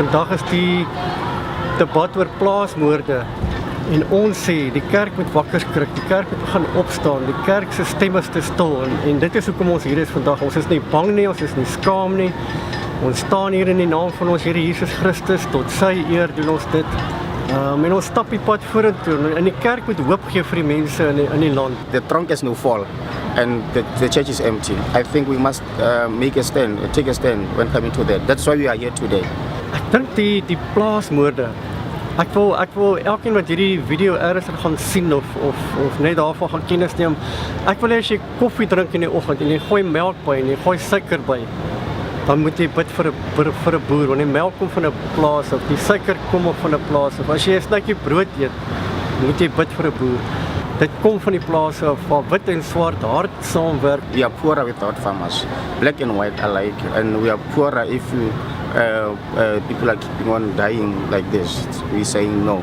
vandag is die debat oor plaasmoorde. En ons sê, die kerk moet wakker skrik, die kerk moet gaan opstaan, die kerk se stem is te stil. En dit is hoekom ons hier is vandag. Ons is nie bang nie, ons is nie skaam nie. Ons staan hier in die naam van ons Here Jesus Christus, tot sy eer doen ons dit. En ons stap die pad vorentoe. En die kerk moet hoop gee vir die mense in die land. The trunk is no fall and the church is empty. I think we must make a stand, take a stand when coming to that. That's why we are here today. Ek dink die plaasmoorde. Ek wil elkeen wat hierdie video eers gaan sien of net daarvan gaan kennis neem. Ek wil hê as jy koffie drink in die oggend en jy gooi melk by en jy gooi suiker by, dan moet jy bid vir 'n boer, want die melk kom van 'n plaas of die suiker kom op van 'n plaas of as jy 'n stukkie brood eet, moet jy bid vir 'n boer. Dit kom van die plase af waar wit en swart hard saamwerk. We are poorer without farmers, black and white alike, and we are poorer if people are keeping on dying like this. We saying no.